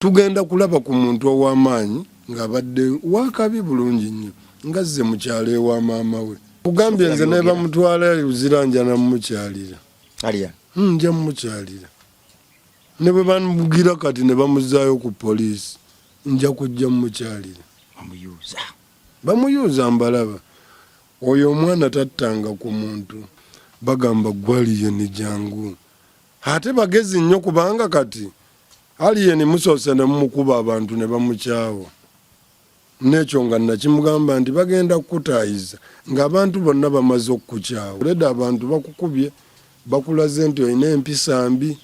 tugenda kulaba ku muntu ow'amaanyi ng'abadde wakabi bulungi nnyo ngazze mukyalo ewa maama we kugambye nze ne bamutwala uziranja namukyalira aliya nja mukyalira ne bwe bamugira kati ne bamuzaayo ku poliisi nja kujja mukyalira bamuyuuza mbalaba oyo omwana tattanga ku muntu bagamba gwaliyo ne jangu ate bagezi nnyo kubanga kati aliyeni musoose ne mumukuba abantu ne bamukyawo nekyo nga nakimugamba nti bagenda kukutaayiza ng'abantu bonna bamaze okukukyawo oleda abantu bakukubye bakulaze nti olina empisa mbi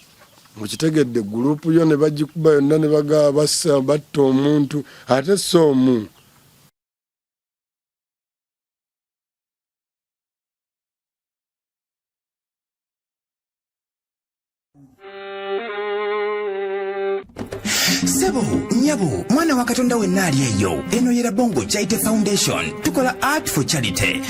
mukitegedde gurupu yo ne bagikuba yonna ne bagaba bassa batta omuntu ate so omu Sebo, nyabo, mwana wa Katonda wenna ali eyo. Eno yera Bongo Charity Foundation. Tukola art for charity.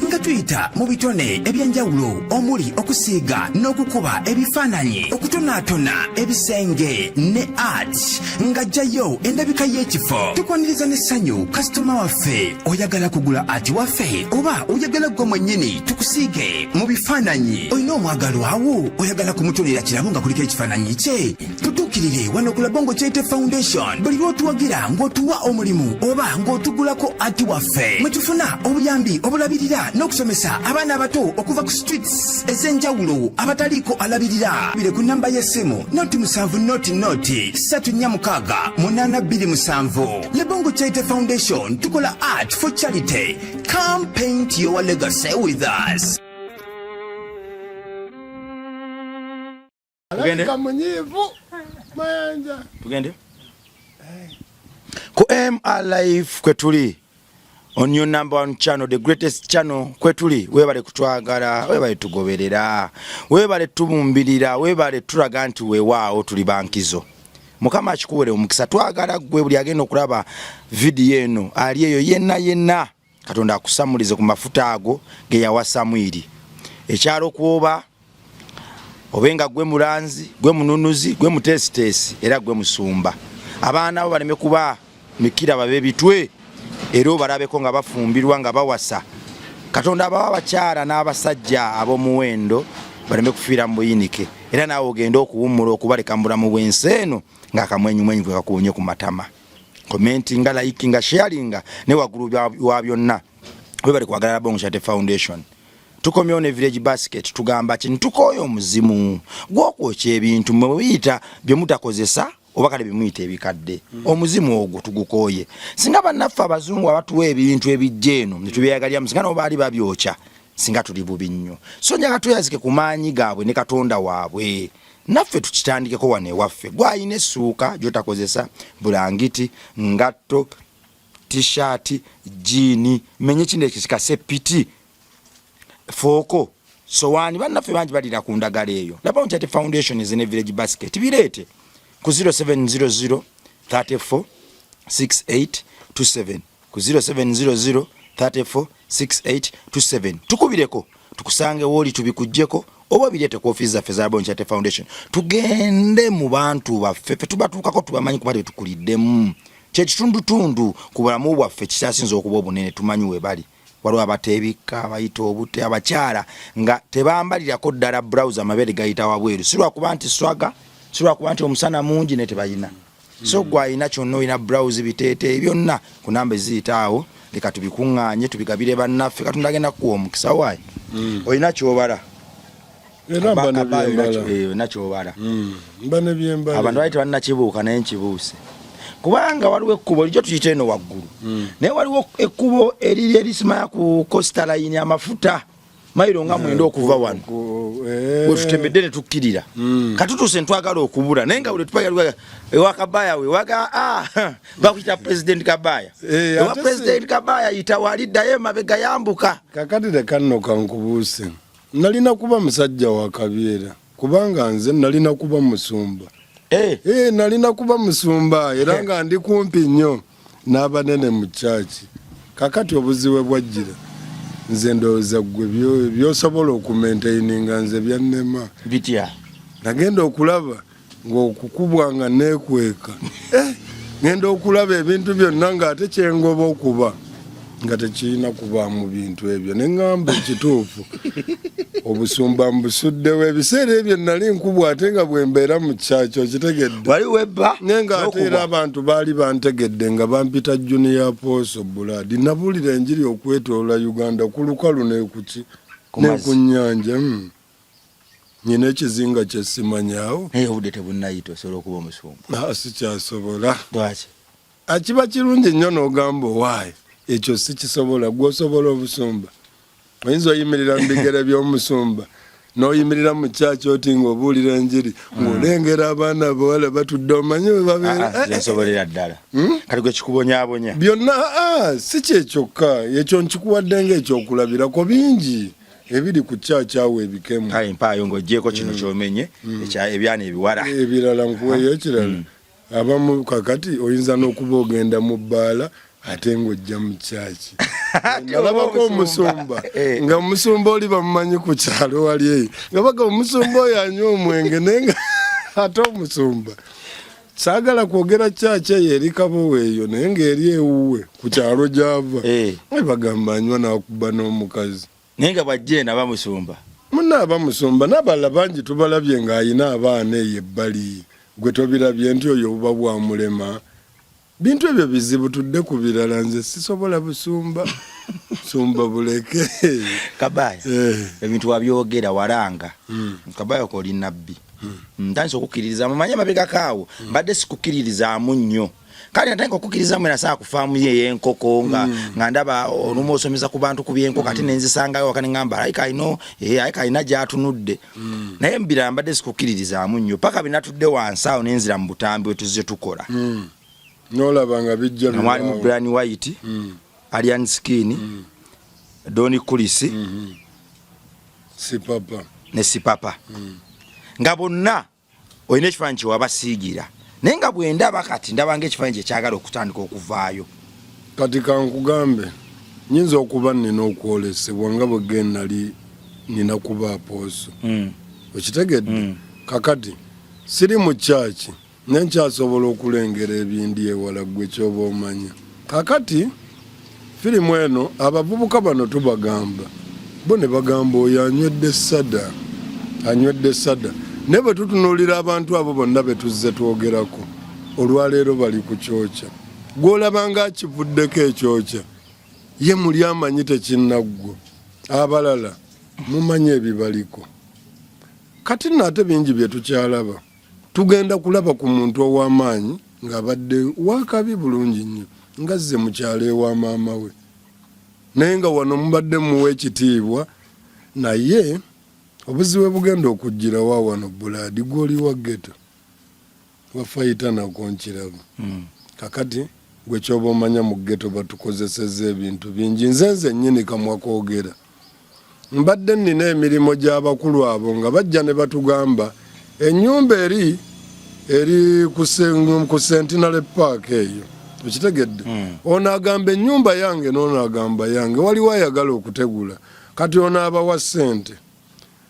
Nga tuyita mu bitone ebyenjawulo omuli okusiiga n'okukuba ebifaananyi, okutonaatona ebisenge ne art. Nga jjayo endabika y'ekifo. Tukwaniriza n'essanyu kasitoma waffe oyagala kugula art waffe oba oyagala gwe mwennyini tukusiige mu bifaananyi. Olina omwagalo awo oyagala kumutonera kirabo nga kuliko ekifaananyi kye. Tutuukirire wano ku Bongo Charity Foundation. Buli lw'otuwagira ng'otuwa omulimu oba ng'otugulako ati waffe mwe tufuna obuyambi obulabirira n'okusomesa abaana abato okuva ku streets ez'enjawulo abataliiko alabirira. Bire ku namba y'essimu noti 7 noti 346 827. Le Bongo Charity Foundation tukola art for charity. Come paint your legacy with us. Tugende ku MR Live kwetuli on your number 1 channel, the greatest channel kwetuli. Webale kutwagala, webale tugoberera, webale tumumbirira, webale tulaga nti weewaawo tuli bankizo. Mukama akikuwere omukisa twagala gwe buli agenda okulaba video eno ali eyo yenna Katonda akusamulize ku mafuta ago ge yawa Samwiri ekyalo kuoba obenga gwe mulanzi gwe mununuzi gwe mutesitesi era gwe musumba abaana abo baleme kuba mikira babe bitwe era obalabeko nga bafumbirwa nga bawasa Katonda abawa bakyala n'abasajja ab'omuwendo baleme kufiira mu buyinike era naawe ogenda okuwummula okubaleka mu bulamu bw'ensi eno ng'akamwenyumwenyu gwe kakuwunye ku matama. Commentinga, likinga, sharinga ne waggulu wa byonna we bali kwagala Bongo Charity Foundation. Tukomye on village basket tugamba kino tukoyo omuzimu gw'okwokya ebintu mwe biyita bye mutakozesa oba kale bimuyita ebikadde omuzimu ogwo tugukoye singa bannaffe abazungu abatuwa ebintu ebijja eno ne tubyeyagalya musinga no baali babyokya singa tuli bubi nnyo so njaga tuyazike ku maanyi gaabwe ne Katonda waabwe naffe tukitandikeko wane waffe gwayina essuuka gyotakozesa bulangiti ngatto t-shirt jeani menye kino ekikase piti foko sowani bannaffe bangi balira ku ndagala eyo La Bongo Charity Foundation is in a village basket birete ku 0700 34 6827 ku 0700 34 6827 tukubireko tukusange woli tubikujjeko oba birete ku office zaffe za Bongo Charity Foundation tugende mu bantu baffe tubatuukako tubamanyi kuba tukuliddemu kyekitundutundu ku bulamu bwaffe kisasinza okuba obunene tumanyi we bali waliwo abateebika abayita obute abakyala nga tebambalirako ddala browse amabere gayita wabweru sirwa kuba nti swaga sirwa kuba nti omusana mungi ne tebayina so gwayina kyonna olina browse biteete byonna ku namba eziyitaawo leka tubikuŋŋaanye tubigabire bannaffe Katonda agenda kuwa omukisa waayi olina kyobala nakyobala abantu bali tebalinakibuuka naye nkibuuse kubanga waliwo ekkubo lijjo tuyita eno waggulu naye waliwo ekkubo eriri erisimaya ku Costa Line amafuta mayiro nga mwenda okuva wano wetutembedde ne tukkirira katutuuse ntwagala okubula naye nga buli tupagala ewa Kabaya we waga bakuyita President Kabaya ewa President Kabaya yita waliddayo emabega yambuka kakati leka nno kankubuuse nalina kuba musajja wa Kabyera kubanga nze nalina kuba musumba nalina kuba musumba era nga ndi kumpi nnyo n'abanene mu church kakati obuziwe bwajjira nze ndowooza gwe byosobola okumaintaininga nze byannema bitya nagenda okulaba ng'okukubwa nga neekweka ngenda okulaba ebintu byonna ng'ate kyengoba okuba nga tekirina kubaamu bintu ebyo ne ŋŋamba ekituufu obusumba mbusuddewo ebiseera ebyo nali nkubwa ate nga bwe mbeera mu kyakyo kitegedde wali webba naye ng'ate era abantu baali bantegedde nga bampita junior apostle buladi nabuulira enjiri okwetoola uganda ku lukalu n'ekuki ne ku nnyanja nyina ekizinga kye simanyaawo naye obudde tebunnayita osobola okuba omusumba sikyasobola lwaki kiba kirungi nnyo n'ogamba owaayi ekyo sikisobola gwosobola obusumba oyinza oyimirira mu bigere by'omusumba n'oyimirira mu kyaki oti ng'obuulira enjiri ng'olengera abaana abawala batudde omanyi we babeera nsobolera ddala kati gwe kikubonyaabonya byonna si kyekyokka ekyo nkikuwadde ng'ekyokulabirako bingi ebiri ku kyakyawo ebikemu kale mpaayo ng'oggyeko kino kyomenye ebyana ebiwala ebirala nkuweyo ekirala abamu kakati oyinza n'okuba ogenda mu bbaala ate ng'ojja mu kyaki nalabako omusumba nga omusumba oli bamumanyi ku kyalo wali eyo nga baga omusumba oyo anywa omwenge naye nga ate omusumba saagala kwogera kyaki eyo eri kabowa eyo naye ng'eri ewuwe ku kyalo gy'ava bagamba anywa n'akuba n'omukazi naye nga bwajjeena bamusumba munaaba musumba n'abalala bangi tubalabye ng'ayina abaana eyo ebbali gwe tobirabye nti oyo buba bwamulema bintu ebyo bizibu tudde ku birala nze sisobola busumba sumba buleke kabaya ebintu wabyogera walanga kabaya ko oli nabbi ntandise okukkiririzaamu manye amabega kaawo mbadde sikukkiririzaamu nnyo kale natandika okukkiririzaamu era saa kufaamu ye y'enkoko nga ndaba olumu osomesa ku bantu ku by'enkoko ate nenzisangayo waka ne ŋŋamba ayika alina gy'atunudde naye mbira mbadde sikukkiririzaamu nnyo paka binatudde wansi awo nenzira mu butambi we tuzze tukola nolaba nga bijja mwali mu Brian White Alian Skin Doni Kulisi Sipapa ne Sipapa nga bonna olina ekifaananyi kye wabasiigira naye nga bwe ndaba kati ndaba ng'ekifaananyi kye kyagala okutandika okuvaayo kati kankugambe nyinza okuba nina okwolesebwa nga bwe nali nina kuba apooso okitegedde kakati siri mu kyaki nenkyasobola okulengera ebindi ewala ggwe kyoba omanya kakati firimu eno abavubuka bano tubagamba bo ne bagamba oyo anywedde sada naye bwe tutunuulira abantu abo bonna be tuzze twogerako olwaleero bali ku kyokya gw'olabanga akivuddeko ekyokya ye muli amanyi tekinnaggwa abalala mumanyi ebibaliko kati nno ate bingi bye tukyalaba tugenda kulaba ku muntu ow'amaanyi ng'abadde wakabi bulungi nnyo ngazze mu kyalo ewa maama we naye nga wano mubadde muwa ekitiibwa naye obuzibu bugenda okujjirawo wano Buladi gw'oli wa ghetto wafayita nakonkirabo kakati gwe kyoba omanya mu ghetto batukozeseza ebintu bingi nze nnyini kamwa koogera mbadde nnina emirimu gy'abakulu abo nga bajja ne batugamba ennyumba eri ku Centenary Park eyo okitegedde ono agamba ennyumba yange n'ono agamba yange waliwo ayagala okutegula kati ono abawa ssente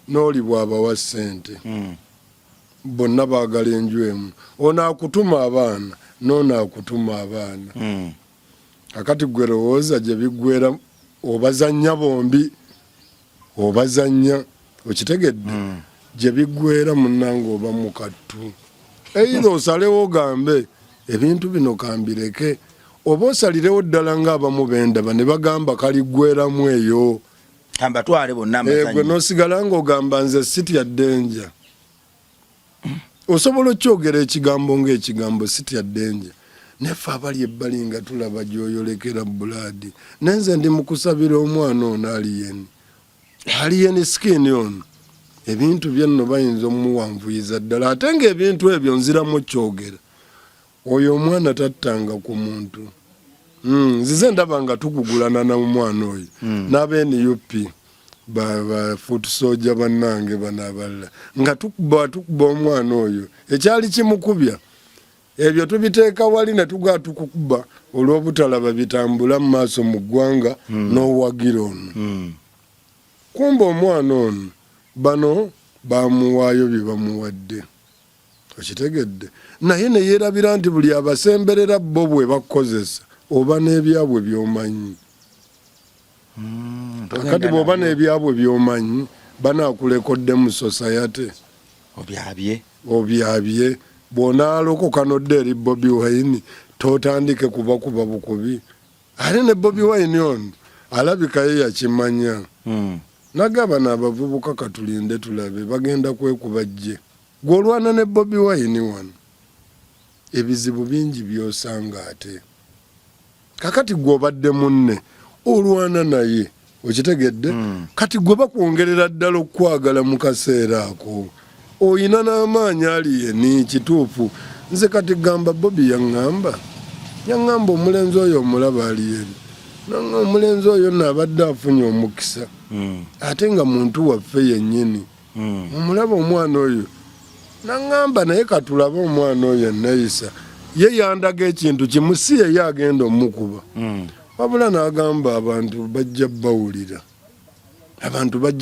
n'oli bw'abawa ssente bonna baagala enju emu ono akutuma abaana n'ono akutuma abaana akati gwe lowooza gye biggwera obazannya bombi obazannya okitegedde gye biggwera munnanga oba mukattu eitha osalewo ogambe ebintu bino kambireke oba osalirewo ddala ng'abamu bendaba ne bagamba kaliggweramu eyo tambatwale bonna amazanyi gwe n'osigala ng'ogamba nze sitya ddenja osobola okyogera ekigambo ng'ekigambo sitya ddenja neffe abali ebbali nga tulaba gy'oyolekera Buladi nenze ndi mu kusabira omwana ono aliyeni sikini ono ebintu byenno bayinza omuwanvuyiza ddala ate ng'ebintu ebyo nziramu kyogera oyo omwana tattanga ku muntu nzize ndaba nga tukugulana n'omwana oyo n'abe-NUP ba foot soldier bannange bano abalala nga tukuba omwana oyo ekyali kimukubya ebyo tubiteeka wali ne tugaa tukukuba olw'obutalaba bitambula mu maaso mu ggwanga n'owagira ono kumba omwana ono bano bamuwaayo bye bamuwadde okitegedde naye ne yeerabira nti buli abasemberera bo bwe bakozesa oba n'ebyabwe by'omanyi kakati bw'oba n'ebyabwe by'omanyi banaakulekodde mu society obyabye bw'onaalokoka nodde eri Bobi Wine totandike kubakuba bukubi ate ne Bobi Wine ono alabika ye yakimanya nagamba n'abavubuka katulinde tulabe bagenda kwekubajje gw'olwana ne Bobi Wine wano ebizibu bingi by'osanga ate kakati gw'obadde munne olwana naye okitegedde kati gwe bakwongerera ddala okwagala mu kaseera ako oyina n'amaanyi aliyeni kituufu nze kati gamba Bobi yaŋŋamba omulenzi oyo omulaba aliyeni omulenzi oyo naabadde afunye omukisa ate nga muntu waffe yennyini omulaba omwana oyo naŋŋamba naye katulaba omwana oyo Neisa ye yandaga ekintu kimu si ye agenda omukuba wabula n'agamba abantu bajja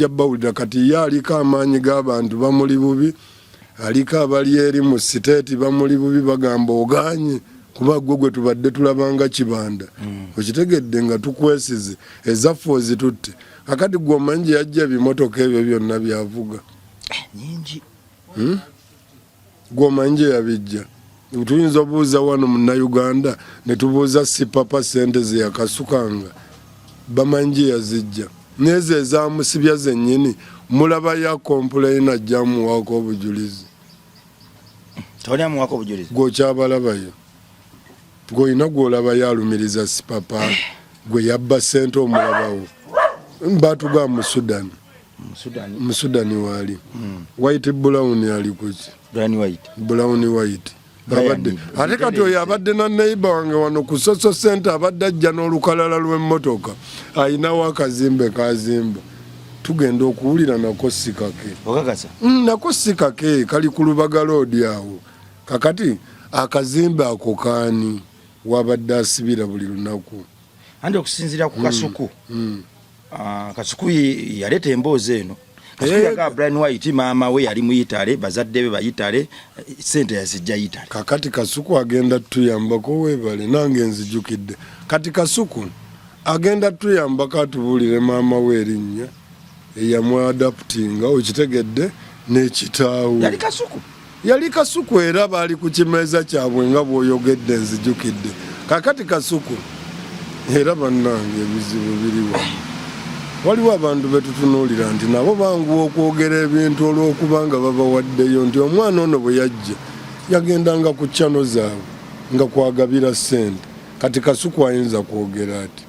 bawulira kati ye aliko amaanyi g'abantu bamuli bubi aliko abali eri mu siteeti bamuli bubi bagamba oganye kuba gwe tubadde tulabanga kibanda okitegedde nga tukwesize ezaffe ozitutte akati gwe omanyi gye yajja ebimotoka ebyo byonna byavuga nyingi gwe omanyi gye yabijja tuyinza obuuza wano munnayuganda ne tubuuza sipapa sente ze yakasukanga bamanyi gye yazijja nezo ezamusibya zennyini mulaba ya complain ajja muwaako obujulizi gwokyabalabayo gw'olina gw'olaba alumiriza sipapa gwe yabba sente omulabawo batuga mu Sudani waali White Brown ali kuki Brown White ate kati oyo abadde na neighbor wange wano ku Soso Center abadde ajja n'olukalala lw'emmotoka ayinawo akazimbe kazimba tugenda okuwulira nako sikake nako sikake kali ku Lubaga Road awo kakati akazimbe ako kaani wabadde asibira buli lunaku andi okusinzira ku Kasuku Kasuku yaleta emboozi eno Kasuku yaga Brian White maama we yali muyitale bazadde be bayitale sente yazijja yitale kakati Kasuku agenda tuyambako webale nange nzijukidde kati Kasuku agenda tuyambako atubulire maama we erinnya eyamwadaptinga okitegedde n'ekitaawo yali Kasuku era baali ku kimeeza kyabwe nga bw'oyogedde nzijukidde kakati Kasuku era bannange ebizibu biriwa waliwo abantu betutunuulira nti nabo banguwa okwogera ebintu olw'okubanga babawaddeyo nti omwana ono bwe yajja yagendanga ku chano zaabwe nga kwagabira ssente kati Kasuku ayinza kwogera ati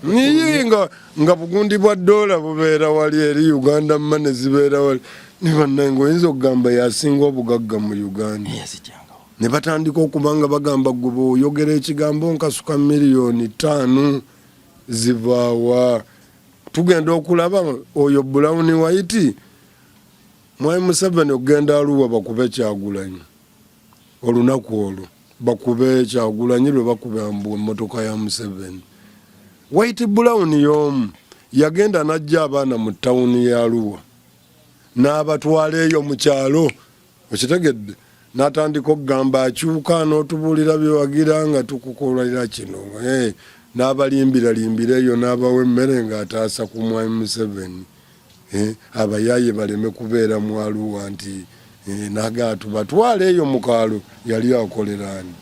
niye nga bugundi bwa dola bubeera wali eri Uganda mmane zibeera wali ne bannange oyinza okugamba yasinga obugagga mu Uganda ne batandika okubanga bagamba gwe bw'oyogera ekigambo nkasuka miliyoni 5 zivaawa tugenda okulaba oyo Brown White Mwai Museveni okugenda Arua bakube Kyagulanyi olunaku olwo bakube Kyagulanyi lwe bakuba mbu emmotoka ya Museveni White Brown y'omu yagenda n'ajja abaana mu tawuni ya Arua n'abatwala eyo mu kyalo okitegedde n'atandika okugamba akyuka n'otubuulira bye wagira nga tukukolera kino n'abalimbira eyo n'abawa emmere ng'ataasa ku Mwai Museveni abayaaye baleme kubeera mu Arua nti naga tubatwala eyo mu kaalo yali akolerani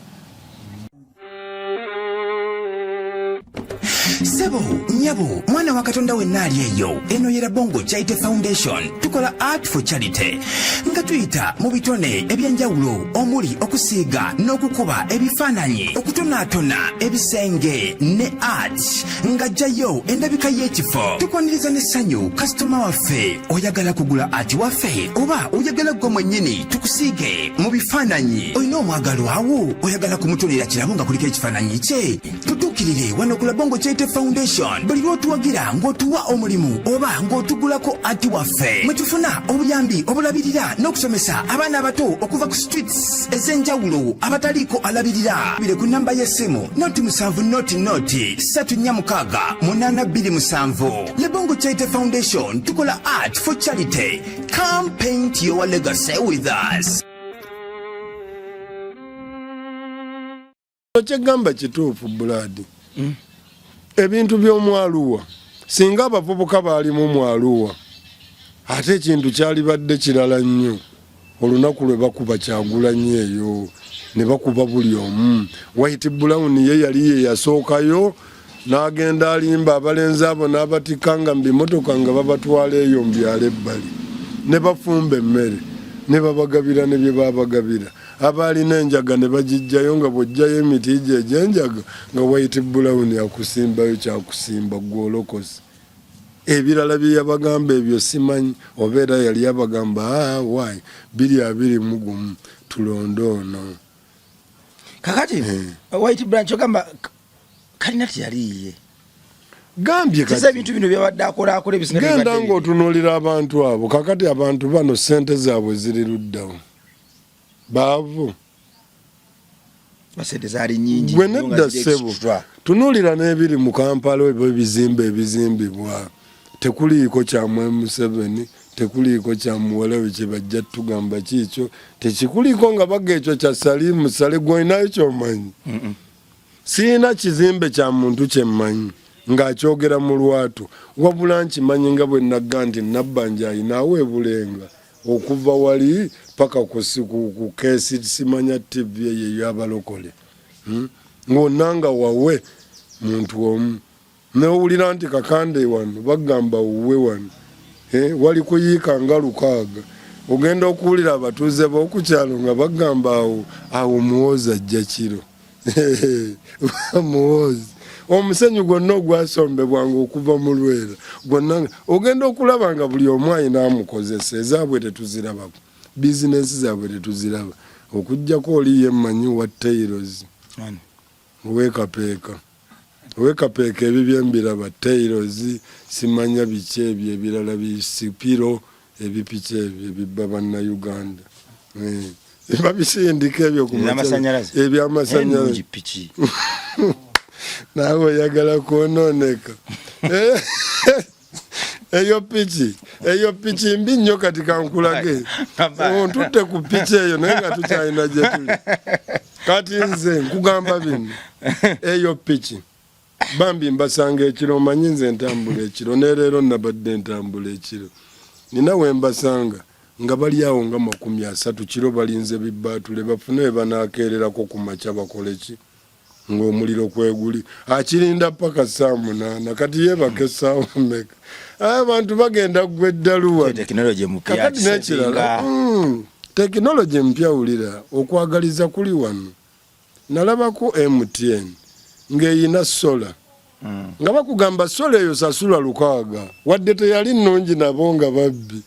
Sebo, nyabo, mwana wa Katonda wenna ali eyo. Eno yera Bongo Chaite Foundation. Tukola Art for Charity. Nga tuyita mu bitone ebyanjawulo omuli okusiiga n'okukuba ebifaananyi okutonaatona ebisenge ne art nga jjayo endabika y'ekifo tukwaniriza n'essanyu kasitoma waffe oyagala kugula art waffe oba oyagala gwe mwennyini tukusiige mu bifaananyi olina omwagalo awo oyagala kumutonera kirabo nga kuliko ekifaananyi kye tutuukirire wano ku Bongo Chaite Foundation buli lw'otuwagira ng'otuwa omulimu oba ng'otugulako art waffe mwe tufuna obuyambi obulabirira n'okusomesa abaana abato okuva ku streets ez'enjawulo abataliiko alabirira bire ku namba y'essimu noti 7 noti 386 Le Bongo Chaite Foundation tukola art for charity. Come paint your legacy with us. Kyegamba kituufu Buladi. Ebintu by'omwaluwa singa abavubuka baali mu mwaluwa ate ekintu kyali badde kirala nnyo olunaku lwe bakuba Kyagulanyi eyo ne bakuba buli omu. White Brown ye yali ye yasookayo n'agenda alimba abalenzi abo n'abatikka nga mu bimotoka nga babatwala eyo mu byalo ebbali ne bafumba emmere ne babagabira ne bye babagabira. Abalina enjaga ne bagijjayo nga bw'ojjayo emiti egy'enjaga nga White Brown yakusimbayo kyakusimba gw'olokose. Ebirala bye yabagamba ebyo simanyi oba era yali yabagamba wayi 221 tulonde ono. Kakati White Brown kyogamba kalina tiyaliye gambye kati ebintu bino byabadde akola ebisinga genda ng'otunuulira abantu abo kakati abantu bano ssente zaabwe ziri luddawo baavu basente zaali nnyingi gwe nedda ssebo tunuulira n'ebiri mu Kampala ebizimbe ebizimbibwa tekuliiko kya M7 tekuliiko kya muwalawe kye bajja tugamba kiikyo tekikuliiko nga baga ekyo kya Salimu Sale gwolinayo kyomanyi siina kizimbe kya muntu kyemmanyi ng'akyogera mu lwatu wabula nkimanyi nga bwe nagga nti Nabbanja ayinaawo ebulenga okuva wali paka ku keesi simanya TV eyo y'abalokole ng'onnanga wawe muntu omu newulira nti Kakande wano bagamba wuwe wano wali kuyiika nga 6 ogenda okuwulira abatuuze b'okukyalo nga bagamba awo muwoozi ajja kiro muwoozi omusenyu gwonna ogwasombebwanga okuva mu Lwera gwonna ogenda okulaba nga buli omu ayina amukozesa ezaabwe tetuzirabako bizinesi zaabwe tetuziraba okujjako oli yemmanyi wa Taylors owekapeeka ebibyo mbiraba Taylors simanya biki ebyo ebirala bisipiro ebipiki ebyo ebibba bannayuganda babisindika ebyo ku eby'amasannyalaze naawe oyagala kwonooneka eyo piki mbi nnyo kati kankulage ontutte ku piki eyo naye nga tukyalina gye tuli kati nze nkugamba bino eyo piki bambi mbasanga ekiro omanyi nze ntambula ekiro nereero nabadde ntambula ekiro nina we mbasanga nga bali awo nga 30 kiro balinze bibbaatule bafune we banaakeererako ku makya bakole ki ng'omuliro kweguli akirinda paka 8 kati yeebaka essaawa mmeka abantu bagenda gwe ddaluwa kakati n'ekirala tekinologi mpyawulira okwagaliza kuli wano nalabako MTN ng'eyina sola nga bakugamba sola eyo sasula 6 wadde teyali nnungi nabo nga babbi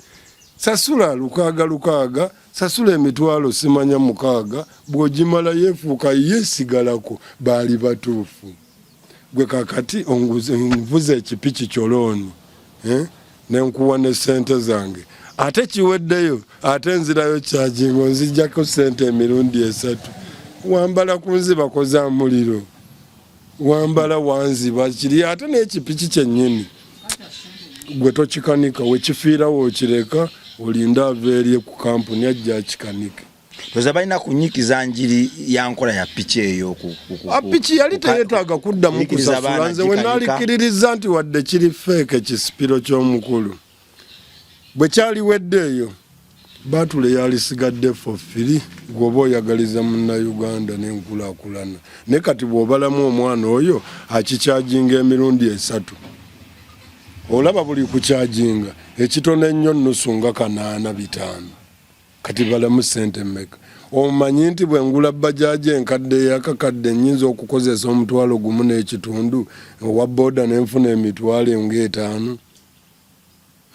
sasula 6 sasula emitwalo simanya 6 bw'ogimala yeefuuka yeesigalako baali batuufu gwe kakati nvuze ekipiki kyolooni nenkuwa ne ssente zange ate kiweddeyo ate nzirayo kyagingo nzijjako ssente emirundi 3 wambala ku nziba koza muliro wambala wanziba kiri ate n'ekipiki kyennyini gwe tokikanika wekifiira wookireka olinda aveerye ku kampuni ajja akikanike toza balina kunyikiza njiri ya nkola ya piki eyo piki yali teyeetaaga kuddamu kusasula nze we naalikiririza nti wadde kiri feeke kisipiro ky'omukulu bwe kyaliwedde eyo baatule yalisigadde for free gwoba oyagaliza munnayuganda n'enkulaakulana ne kati bw'obalamu omwana oyo akikyajinga emirundi 3 olaba buli kukyajinga ekitono ennyo nnusu nga 8.5 kati balamu ssente mmeka omanyi nti bwe ngula bajaaji enkadde yakakadde nnyinza okukozesa omutwalo gumu n'ekitundu owa booda n'enfuna emitwalo nga 5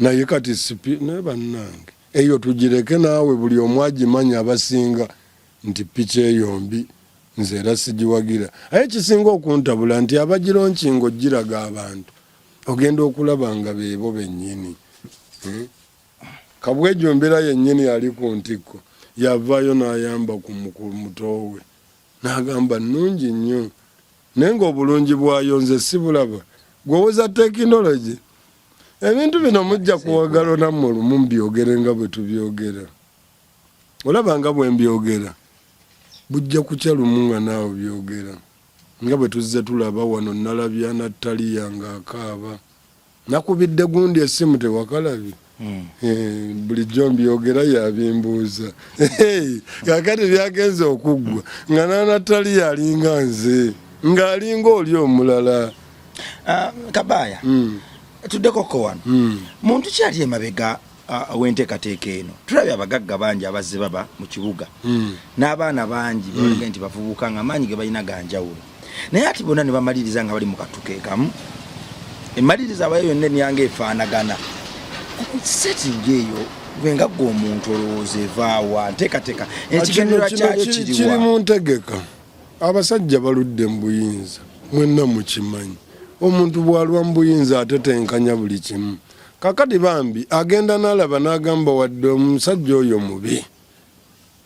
naye kati ne bannange eyo tugireke naawe buli omu agimanya abasinga nti piki eyo mbi nze era sigiwagira aye kisinga okuntabula nti abagironkingo giraga abantu ogenda okulaba nga beebo bennyini kabwejo mbeera yennyini ali ku ntikko yavaayo n'ayamba ku mutoowe n'agamba nnungi nnyo naye ng'obulungi bwayo nze sibulaba gwowoza tekinologi ebintu bino mujja kuwagala nammwe olumu mbyogere nga bwe tubyogera olaba nga bwe mbyogera bujja kukya lumu nga naawe byogera nga bwe tuzze tulaba wano nalabya Natalia ng'akaaba nakubidde gundi essimu tewakalabye bulijjo mbyogera yabimbuuza kakati byagenze okuggwa nga Natalia alinga nze ng'alinga oli omulala Kabaya tuddekoko wano muntu kyali emabega w'enteekateeka eno tulabye abagagga bangi abazze baba mu kibuga n'abaana bangi balega nti bavubuka nga amaanyi ge balina ganjawulo naye ati bonna ne bamaliriza nga bali mu katuke kamu emaliriza abayo yonna emyanga efaanagana setting eyo wenga gwe omuntu olowooza evaawa nteekateeka ekigendera kyayo kiri mu ntegeka abasajja baludde mu buyinza mwenna mukimanyi omuntu bw'alwa mu buyinza atetenkanya buli kimu kakati bambi agenda n'alaba n'agamba wadde omusajja oyo mubi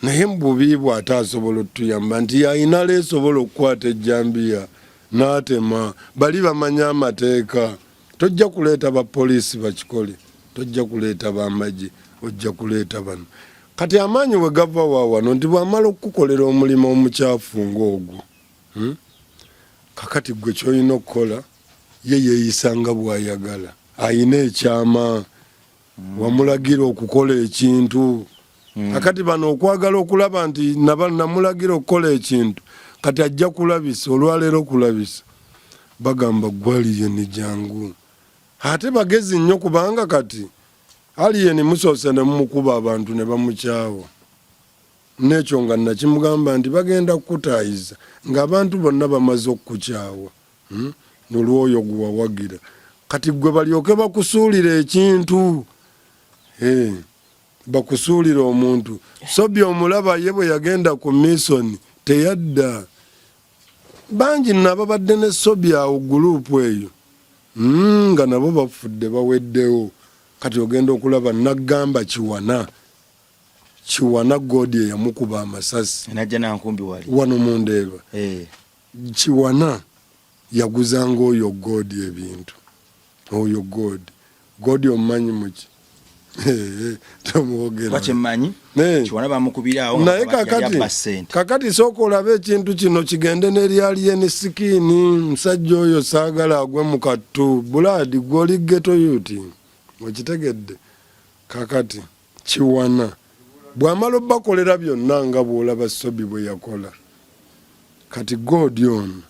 naye mububi bw'ate asobola otuyamba nti yayina leesobola okukwata ejjambiya n'atema bali bamanya amateeka tojja kuleeta bapoliisi bakikole tojja kuleeta bamagye ojja kuleeta bano kati amaanyi we gava waawano nti bw'amala okukukolera omulimu omukyafu ng'ogwo kakati gwe ky'olina okukola ye yeeyisanga bw'ayagala ayina ekyama wamulagira okukola ekintu kakati bano okwagala okulaba nti namulagira okukola ekintu kati ajja kulabisa olwaleero kulabisa bagamba gwaliyeni jangu ate bagezi nnyo kubanga kati aliyeni musoose ne mumukuba abantu ne bamukyawa n'ekyo nga nakimugamba nti bagenda kukutaayiza ng'abantu bonna bamaze okukukyawa nolwoyo gwewawagira kati gwe balyoke bakusuulira ekintu bakusuulira omuntu Sobya omulaba ye bwe yagenda ku misoni teyadda bangi nababadde ne Sobya awo gurupu eyo nga nabo bafudde baweddewo kati ogenda okulaba nagamba Kiwana Godi eyamukuba amasasi najja nankumbi wali wano mundeeba Kiwana yaguzanga oyo Godi ebintu oyo Godi omumanyi muki tamwogera bakyemanyi Kiwana bamukubirawo naye kakati sooka olabe ekintu kino kigende n'eryaliyeni sikiini musajja oyo saagala agwe mu kattu Buladi gw'oli ghetto youth okitegedde kakati Kiwana bw'amala obbakolera byonna nga bw'olaba Sobi bwe yakola kati Godi ono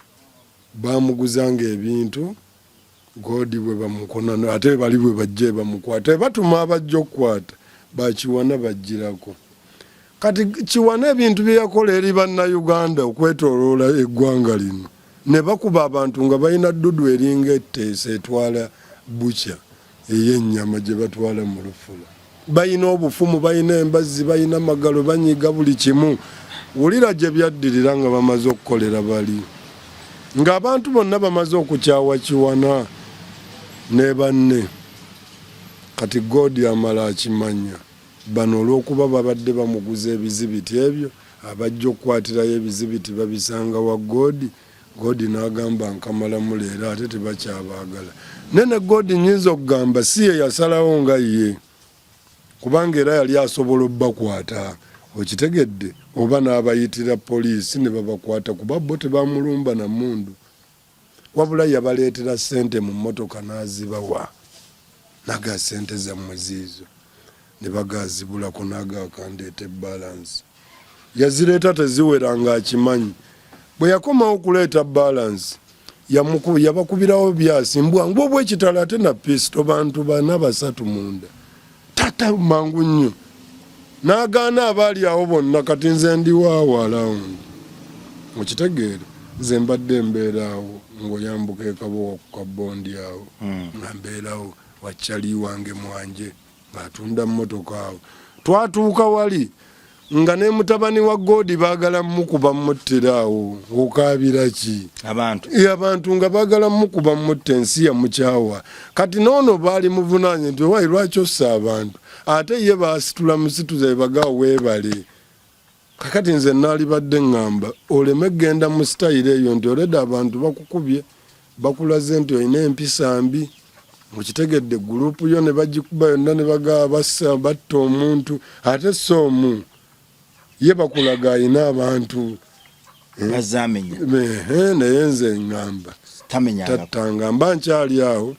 baamuguzanga ebintu Godi bwe bamukona ate bali bwe bajje bamukwata batuma abajja okukwata bakiwana bajjirako kati Kiwana ebintu bye yakola eri bannayuganda okwetooloola eggwanga lino ne bakuba abantu nga balina ddudu eringa etteesa etwala bukya ey'ennyama gye batwala mu lufula balina obufumu balina embazzi balina amagalo banyiga buli kimu wulira gye byaddirira nga bamaze okukolera bali ng'abantu bonna bamaze okukyawa Kiwana ne banne kati Godi amala akimanya bano olw'okuba babadde bamuguza ebizibiti ebyo abajja okukwatirayo ebizibiti babisanga wa Godi n'agamba nkamalamu leero ate tebakyabaagala nene Godi nyinza okugamba si ye yasalawo nga ye kubanga era yali asobola obbakwata okitegedde oba n'abayitira poliisi ne babakwata kuba bo tebamulumba na mundu wabula yabaleetera ssente mu mmotoka n'azibawa naga ssente zammwe ziizo ne bagazibulako n'agakandeeta ebbalansi yazireeta teziwera ng'akimanyi bwe yakomawo okuleeta balansi yabakubirawo byasi mbwangu obwekitala ate na pisito bantu bana basatu munda tata mangu nnyo n'agaana abaali awo bonna kati nze ndiwaawo alawundi okitegeera nze mbadde mbeeraawo ng'oyambuka ekabowa ku kabondi awo nga mbeerawo wakyali wange mwanje ng'atunda mmotoka awo twatuuka wali nga ne mutabani wa Godi baagala mukuba muttira awo okaabira ki abantu nga baagala mukuba mutta ensi ya mukyawa kati noono baali muvunaanye nti wayi lwaki ossa abantu ate ye baasitula musituze bagaawo weebale kakati nze naali badde ngamba oleme genda mu sitayiro eyo nti oleda abantu bakukubye bakulaze nti olina empisa mbi mukitegedde gurupu yo ne bagikuba yonna ne bagaa bassa batta omuntu ate soomu ye bakulaga ayina abantu bazamenya naye nze ngamba tattanga mba nkyali awo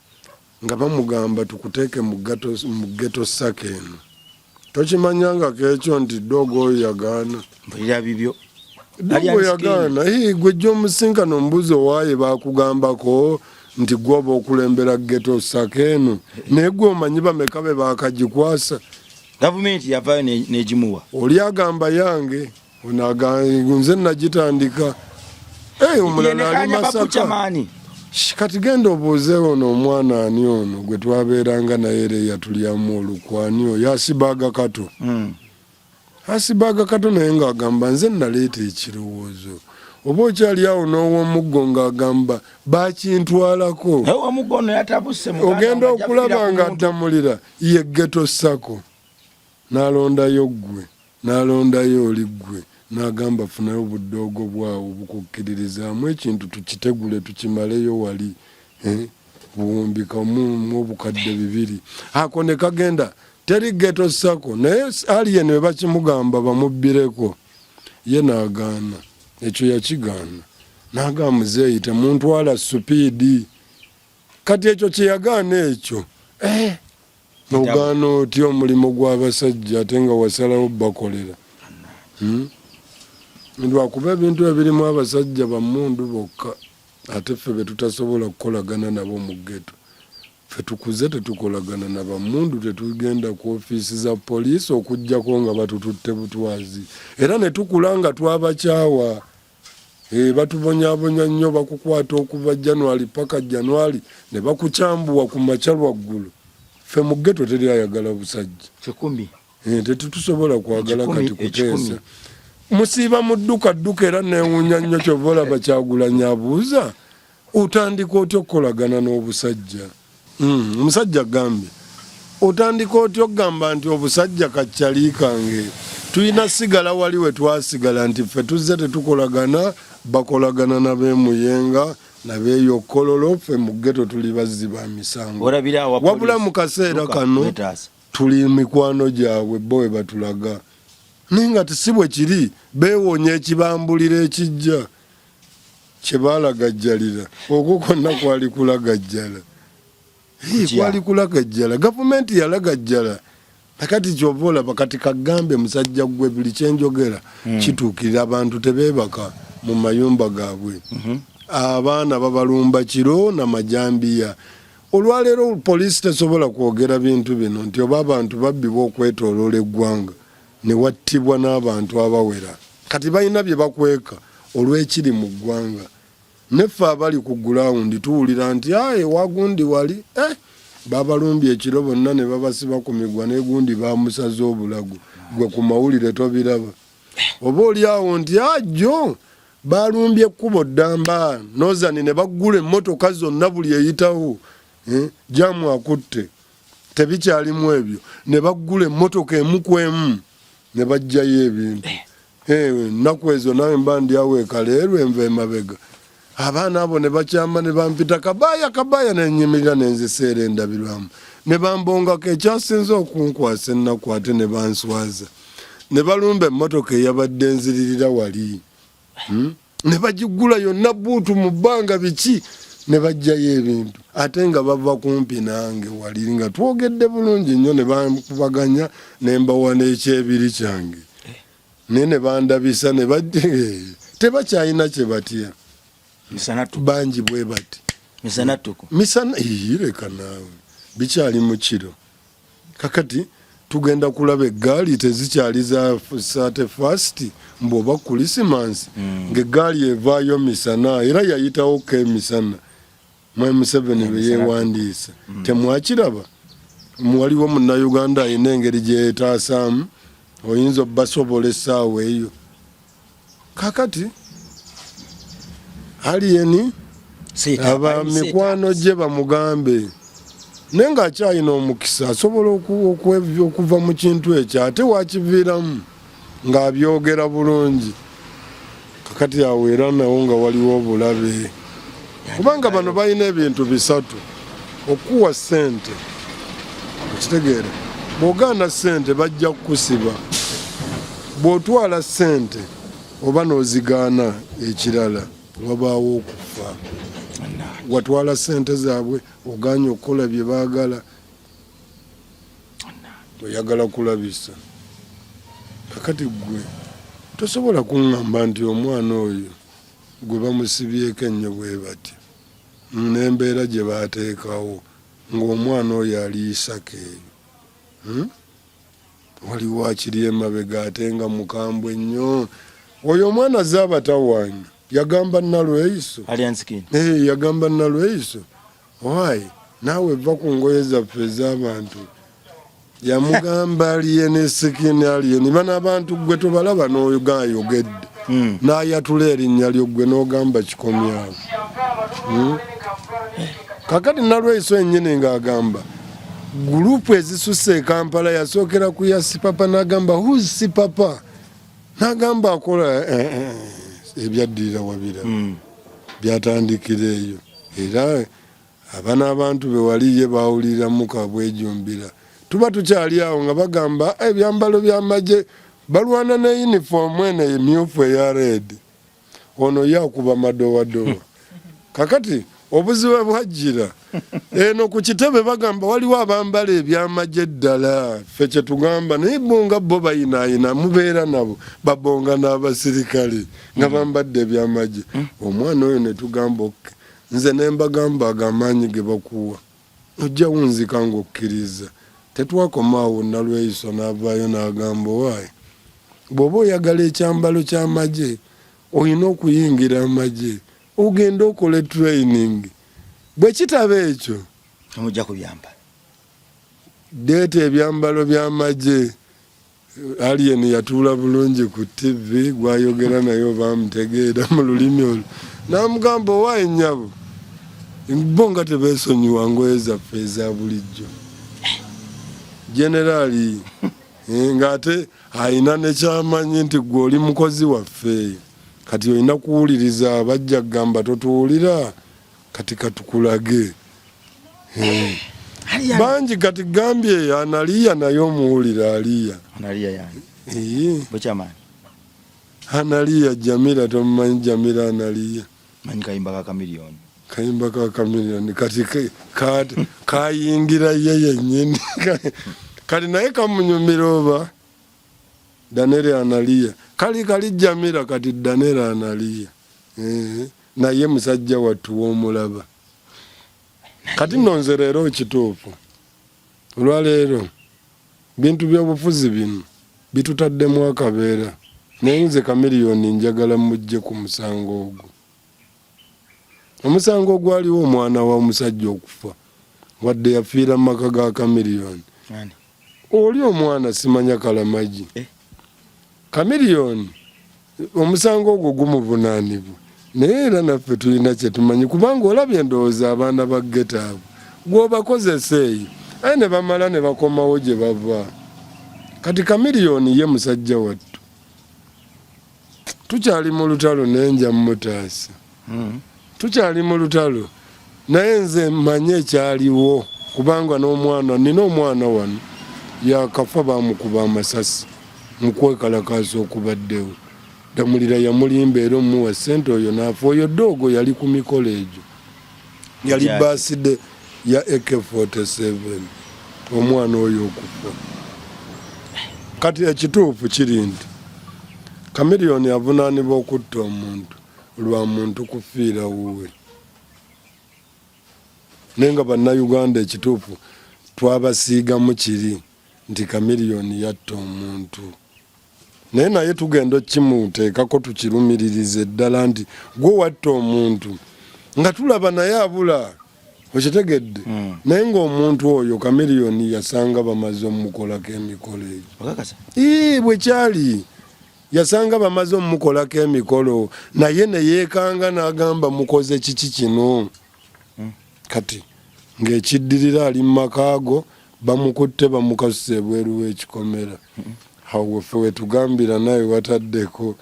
nga bamugamba tukuteeke mu ghetto saka eno tokimanyanga kekyo nti dogo oyo yagaana mpulira bibyo dogo yagaana gwe gy'omusinkano omubuzi owaaye bakugambako nti gwoba okulembera ghetto saka eno naye gwe omanyi bameka be bakagikwasa gavumenti yavaayo negimuwa oli agamba yange nze nagitandika omulala ali Masaka kati genda obuuzeewo n'omwana ani ono gwe twabeeranga naye era yatulyamu olukwani oyo Asibaaga Kato Asibaaga Kato naye ng'agamba nze naleeta ekirowoozo oba okyali awo n'ow'omuggo ng'agamba bakintwalako ogenda okulaba nga addamulira ye ghetto sako n'alondayo ggwe n'alondayo oli ggwe n'agamba funayo obudoogo bwawo bukukkiririzaamu ekintu tukitegule tukimaleyo wali buwumbikamu obukadde 2 ako ne kagenda teri ghetto sako naye aliye ne bakimugamba bamubbireko ye n'agaana ekyo yakigaana n'agamba muzeeyi temuntwala supiidi kati ekyo kyeyagaana ekyo n'ogaana otya omulimu gw'abasajja ate nga wasalawo bakolera lwakuba ebintu ebirimu abasajja bammundu bokka ate ffe betutasobola kukolagana nabo mu ghetto ffe tukuze tetukolagana na bammundu tetugenda ku ofiisi za poliisi okuggyako nga batututte butwazi era ne tukula nga twabakyawa batubonyaabonya nnyo bakukwata okuva January paka January ne bakukyambuwa ku makya lwaggulu ffe mu ghetto teri ayagala busajja tetusobola kwagala kati kuteesa musiiba mu dduka era neewuunya nnyo kyova olaba Kyagulanyi abuuza otandika otya okukolagana n'obusajja omusajja agambye otandika otya okugamba nti obusajja kakyali kange tulina sigala wali we twasigala nti ffe tuzze tetukolagana bakolagana n'abeemuyenga nabeeyokololo ffe mu ghetto tuli bazzi ba misango wabula mu kaseera kano tuli mikwano gyabwe bo we batulaga naye nga tisibwe kiri beewonya ekibambulira ekijja kye baalagajjalira okwo konna kwali kulagajjala kwali kulagajjala gavumenti yalagajjala akati kyova olaba kati kagambe musajja gwe buli kyenjogera kituukirira abantu tebeebaka mu mayumba gaabwe abaana babalumba kiro n'amajambiya olwaleero poliisi tesobola kwogera bintu bino nti oba abantu babbibwa okwetooloola eggwanga ne wattibwa n'abantu abawera kati balina bye bakweka olw'ekiri mu ggwanga neffe abali ku gulawundi tuwulira nti wagundi wali babalumbye ekiro bonna ne babasiba ku migwa n'egundi bamusaza obulago gwe ku mawulire tobiraba oba oli awo nti ajjo balumbye ekkubo ddamba nozani ne baggula emmotoka zonna buli eyitawo jamu akutte tebikyalimu ebyo ne baggula emmotoka emu ku emu ne bajjayo ebintu ennaku ezo nawe mba ndyaweeka leero enva emabega abaana abo ne bakyama ne bampita kabaaya nenyimirira nenziseera endabirwamu ne bambongako ekyasinza okunkwasa ennaku ate ne banswaza ne balumba emmotoka eyabadde nziririra wali ne bagiggula yonna buutu mu bbanga biki ne bajjayo ebintu ate nga bava kumpi nange wali nga twogedde bulungi nnyo ne bankubaganya ne mbawa n'ekyebiri kyange naye ne bandabisa ne tebakyalina kye batya bangi bwe bati misana leka naawe bikyali mu kiro kakati tugenda kulaba eggaali tezikyali za 31st mbwoba kulisimansi ng'eggaali evaayo misana era yayitawo ko emisana Museveni bwe yeewandiisa temwakiraba waliwo munnayuganda alina engeri gye yeetaasaamu oyinza obbasobola essaawa eyo kakati aliyeni aba mikwano gye bamugambe naye ng'akyalina omukisa asobola okuva mu kintu ekyo ate wakiviiramu ng'abyogera bulungi kakati awo era nawo nga waliwo obulabe kubanga bano balina ebintu bisatu okuwa ssente okitegeera bw'ogaana ssente bajja kukusiba bw'otwala ssente oba n'ozigaana ekirala wabaawo okufa. Watwala ssente zaabwe oganye okukola bye baagala, oyagala kulabisa. Kakati gwe tosobola kuŋŋamba nti omwana oyo gwe bamusibyeko ennyo bwe batya n'embeera gye baateekawo ng'omwana oyo aliisako eyo. Waliwo akiri emabega ate nga mukambwe nnyo. Oyo omwana azze abatawaanya yagamba Nalweyiso. Yagamba Nalweyiso, waayi naawe va ku ngoye zaffe ez'abantu. Yamugamba aliye ne sikini aliye bano abantu gwe tobalaba n'oyogedde n'ayatula erinnya lyo gwe n'ogamba kikomyawo. Kakati Nalweyiso ennyini ng'agamba gurupu ezisusse e Kampala yasookera ku ya Sipapa n'agamba who's Sipapa? N'agamba akola ebyaddirira wabira byatandikira eyo. Era abana abantu be waliye bawuliramu kabwejumbira. Tuba tukyali awo nga bagamba ebyambalo by'amagye balwana ne yunifoomu eno emyufu eya red. Ono yakuba madowadowa. Kakati obuzibu bwajjira eno ku kitebe bagamba waliwo abambala ebyamagye ddala ffe kye tugamba naye bonga bo bayinaayina mubeera nabo babonga n'abasirikale nga bambadde ebyamagye. Omwana oyo ne tugamba nze ne mbagamba agamaanyi ge bakuwa ojja wunzika ng'okkiriza. Tetwakomaawo Nalweyiso n'avaayo n'agamba waayi bw'oba oyagala ekyambalo ky'amagye olina okuyingira amagye ogenda okola training. Bwe kitaba ekyo omujja kubyambala deeta ebyambalo by'amagye. Alien yatuula bulungi ku TV gwayogera nayo bamutegeera mu lulimi olwo n'amugamba owaayi nnyabo bo nga tebeesonyiwa ngoye zaffe eza bulijjo. Generali ng'ate ayina nekyamanyi nti gwe oli mukozi waffe kati olina kuwuliriza abajja kugamba totuwulira kati katukulage. Bangi kati gambye Analiya naye omuwulira Aliya. Analiya Jamila tomumanyi Jamila Analiya. Manyi kayimba ka Kamiliyoni. Kayimba ka Kamiliyoni kati kayingira ye yennyini kali naye kamunyumira oba Daniel Analiya kali Jamila kati Daniel Analiya naye musajja wattu w'omulaba. Kati nonze leero ekituufu olwaleero bintu by'obufuzi bino bitutaddemu akabeera naye nze Kamiliyoni njagala mujje ku musango ogwo. Omusango gwaliwo omwana wa omusajja okufa wadde yafiira mu maka ga Kamiliyoni. Oli omwana simanya Kalamagi. Kamiliyoni omusango ogwo gumuvunaanibwa naye era naffe tulina kye tumanyi kubanga olabye endowooza abaana ba ghetto abo gw'obakozesa eyo aye ne bamala ne bakomawo gye bava. Kati Kamiliyoni ye musajja wattu. Tukyali mu lutalo naye nja mutaasa. Tukyali mu lutalo naye nze manye ekyaliwo kubanga n'omwana nina omwana wano yakafa bamukuba amasasi mu kwekalakaasa okubaddewo. Damulira yamulimba era omuwa ssente oyo n'afa. Oyo doogo yali ku mikolo egyo yali baaside ya AK-47 omwana oyo okufa. Kati ekituufu kiri nti Kamiliyoni avunaanibwa okutta omuntu lwa muntu kufiira wuwe. Naye nga bannayuganda ekituufu twabasiigamu kiri nti Kamiliyoni yatta omuntu. Naye tugenda okimuteekako tukirumiririze ddala nti gwe watta omuntu nga tulaba naye abula okitegedde. Naye ng'omuntu oyo Kamiliyoni yasanga bamaze omukolako emikolo egyo. Bwe kyali yasanga bamaze omukolako emikolo naye ne yeekanga n'agamba mukoze kiki kino. Kati ng'ekiddirira ali mu makaago bamukutte bamukasusa ebweru w'ekikomera. Awo ffe wetugambira naye wataddeko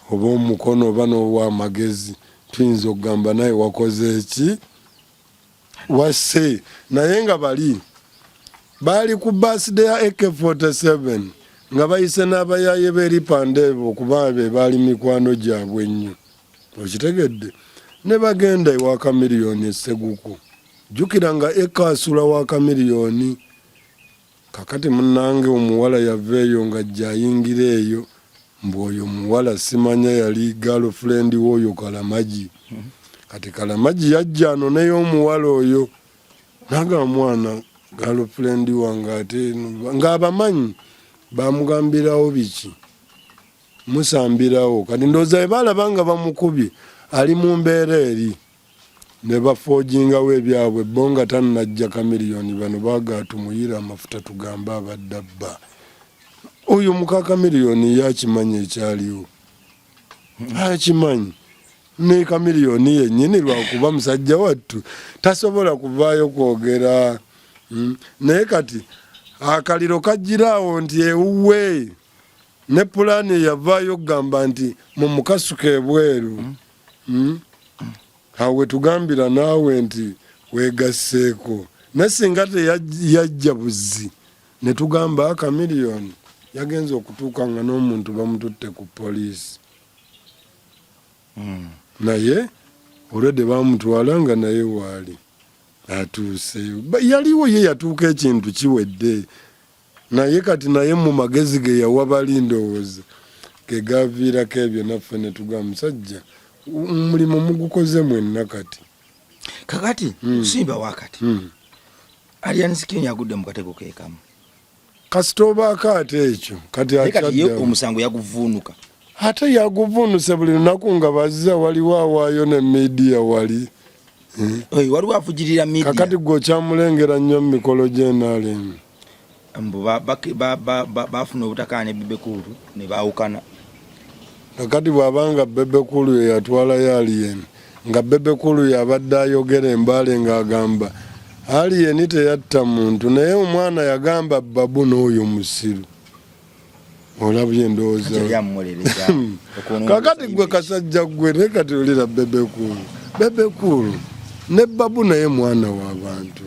oba omukono oba n'ow'amagezi tuyinza okugamba naye wakoze eki wasse. Naye nga baali ku birthday ya AK-47 nga bayise n'abayaye b'eripande okuba be baali mikwano gyabwe ennyo okitegedde ne bagenda ewa Kamiliyoni Esseguko jjukira nga ekasula wa Kamiliyoni kakati munnange omuwala yava eyo nga jjayingira eyo mbw'oyo muwala simanya yali girlfriend w'oyo Kalamagi kati Kalamagi yajja ano n'ey'omuwala oyo naga mwana girlfriend wange ate ng'abamanyi bamugambirawo biki musambirawo kati ndowooza bwe baalaba nga bamukubye ali mu mbeera eri ne bafoojingawo ebyabwe bo nga tannajja Kamiliyoni bano baaga tumuyira amafuta tugambe abadde abba oyo muka Kamiliyoni yakimanya ekyaliwo akimanyi ne Kamiliyoni yennyini lwakuba musajja wattu tasobola kuvaayo kwogera naye kati akaliro kajjiraawo nti ewuwe ne pulaani yavaayo okugamba nti mumukasuka ebweru awe tugambira naawe nti weegasseeko ne singa teyajja buzzi ne tugamba Kamiliyoni yagenza okutuuka nga n'omuntu bamututte ku poliisi naye olwedde bamutwala nga naye waali atuuseyo yaliwo ye yatuuka ekintu kiwedde naye kati naye mu magezi ge yawa bali ndowooza ge gaviirako ebyo naffe ne tugamba musajja omulimu mugukoze mwenna kati kakati simba wakati Alliance Skin yagudde mu katego keekamu kasita obaako ate ekyo kati akadde omusango yaguvuunuka ate yaguvuunuse buli lunaku nga bazza waliwo awaayo ne media wali waliwo afugirira media kakati gwe okyamulengera nnyo mu mikolo gy'enaalemu mbu bafuna obutakaane Bebekulu ne baawukana kakati bw'abanga Bebekulu ye yatwalayo Alien nga Bebekulu yabadde ayogera embaale ng'agamba Alien teyatta muntu naye omwana yagamba babu n'oyo musiru olabye ndowooza kakati gwe kasajja gwe ne kati olira Bebekulu ne babu naye mwana w'abantu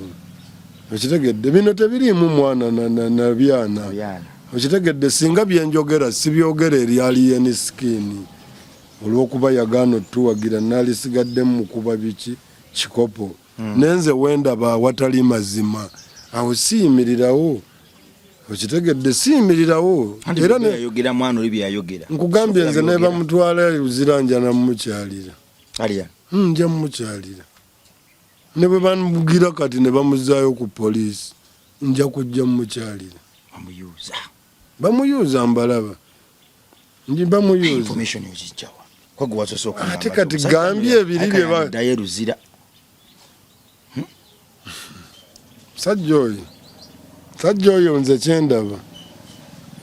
okitegedde bino tebiriimu mwana na byana okitegedde singa byenjogera sibyogera eri Alien Skin olw'okuba yagaana otuwagira naalisigaddemu mukuba biki kikopo nenze wendaba awatali mazima awo siyimirirawo okitegedde siyimirirawo era yayogera mwana oli byayogera nkugambye nze ne bamutwala uziranja namukyalira nja mumukyalira ne bwe bamugira kati ne bamuzaayo ku poliisi nja kujja mumukyalira bamuyuuza mbalaba bamuyuuza ate kati gambye ebiri bye sajja oyo nze kyendaba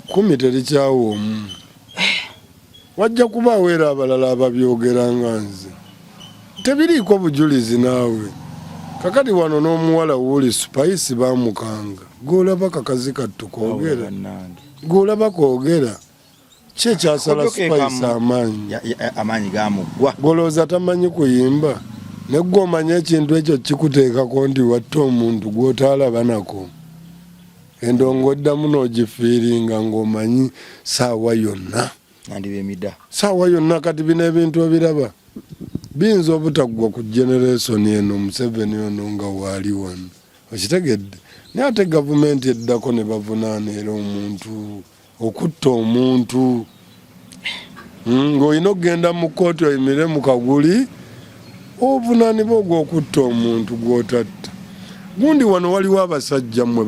10 terikyawoomu wajja kubaawo era abalala ababyogera nga nze tebiriiko bujulizi naawe kakati wano n'omuwala wuli Spice bamukanga golaba kakazi kattu koogera golaba koogera kyekyasala Spice amaanyi gamuggwa golooza tamanyi kuyimba negwe omanye ekintu ekyo kikuteekako nti watta omuntu gw'otaalaba nako endongo oddamu n'ogifiiringa ng'omanyi saawa yonna saawa yonna kati bino ebintu obiraba biyinza obutaggwa ku generation eno Museveni ono nga waali wano okitegedde naye ate gavumenti eddako ne bavunaana era omuntu okutta omuntu ng'olina okgenda mu kkooti oyimire mu kaguli obunaanibwa ogw'okutta omuntu gw'otatta gundi wano waliwo abasajja mmwe